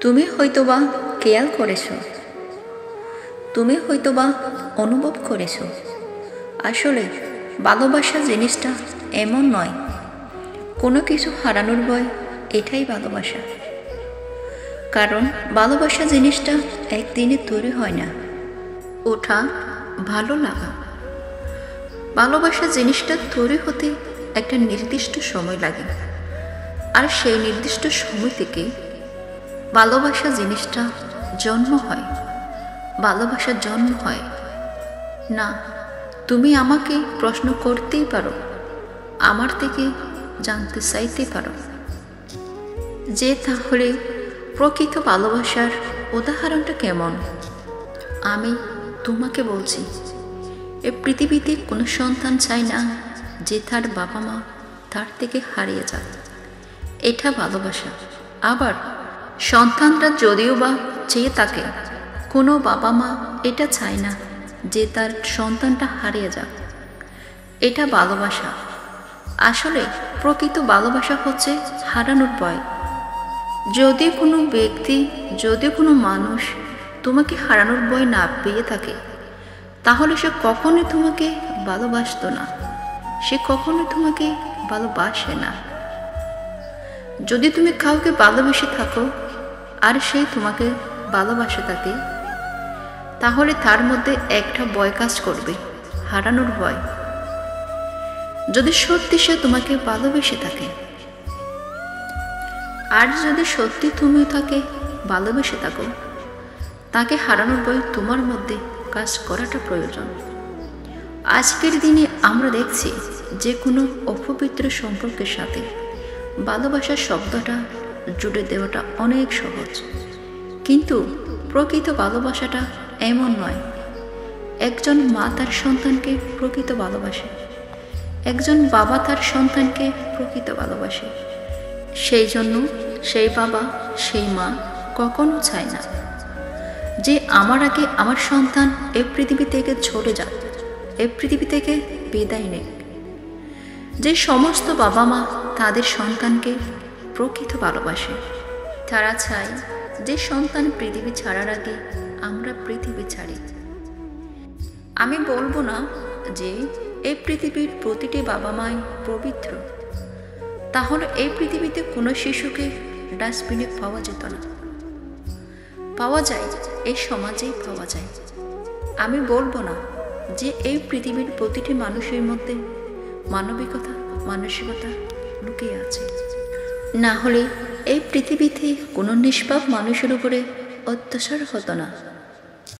তুমি হয়তোবা খেয়াল করেছো, তুমি হয়তোবা অনুভব করেছো, আসলে ভালোবাসা জিনিসটা এমন নয় কোনো কিছু হারানোর ভয়, এটাই ভালোবাসা। কারণ ভালোবাসা জিনিসটা একদিনে তৈরি হয় না, ওটা ভালো লাগা। ভালোবাসা জিনিসটা তৈরি হতে একটা নির্দিষ্ট সময় লাগে, আর সেই নির্দিষ্ট সময় থেকে ভালোবাসা জিনিসটা জন্ম হয়। ভালোবাসার জন্ম হয় না। তুমি আমাকে প্রশ্ন করতেই পারো, আমার থেকে জানতে চাইতে পারো যে তাহলে প্রকৃত ভালোবাসার উদাহরণটা কেমন। আমি তোমাকে বলছি, এ পৃথিবীতে কোনো সন্তান চায় না যে তার বাবা মা তার থেকে হারিয়ে যাক, এটা ভালোবাসা। আবার সন্তানরা যদিও বা চেয়ে থাকে, কোনো বাবা মা এটা চায় না যে তার সন্তানটা হারিয়ে যাক, এটা ভালোবাসা। আসলে প্রকৃত ভালোবাসা হচ্ছে হারানোর ভয়। যদি কোনো ব্যক্তি, যদি কোনো মানুষ তোমাকে হারানোর ভয় না পেয়ে থাকে, তাহলে সে কখনোই তোমাকে ভালোবাসতো না, সে কখনোই তোমাকে ভালোবাসে না। যদি তুমি কাউকে ভালোবেসে থাকো আর সে তোমাকে ভালোবাসে থাকে, তাহলে তার মধ্যে একটা ভয় কাজ করবে, হারানোর ভয়। যদি সত্যি সে তোমাকে ভালোবেসে থাকে, আর যদি সত্যি তুমিও তাকে ভালোবেসে থাকো, তাকে হারানোর ভয় তোমার মধ্যে কাজ করাটা প্রয়োজন। আজকের দিনে আমরা দেখছি যে কোনো অপবিত্র সম্পর্কের সাথে ভালোবাসার শব্দটা জুড়ে দেওয়াটা অনেক সহজ, কিন্তু প্রকৃত ভালোবাসাটা এমন নয়। একজন মা তার সন্তানকে প্রকৃত ভালোবাসে, একজন বাবা তার সন্তানকে প্রকৃত ভালোবাসে। সেই জন্য সেই বাবা, সেই মা কখনো চায় না যে আমার আগে আমার সন্তান এ পৃথিবী থেকে চলে যাক, এ পৃথিবী থেকে বিদায় নেক। যে সমস্ত বাবা মা তাদের সন্তানকে প্রকৃত ভালোবাসে, তারা চায় যে সন্তান পৃথিবী ছাড়ার আগে আমরা পৃথিবী ছাড়ি। আমি বলবো না যে এই পৃথিবীর প্রতিটি বাবা মাই পবিত্র, তাহলে এই পৃথিবীতে কোনো শিশুকে ডাস্টবিনে পাওয়া যেত না। পাওয়া যায়, এই সমাজেই পাওয়া যায়। আমি বলবো না যে এই পৃথিবীর প্রতিটি মানুষের মধ্যে মানবিকতা, মানসিকতা লুকিয়ে আছে, না হলে এই পৃথিবীতে কোনো নিষ্পাপ মানুষের উপরে অত্যাচার হতো না।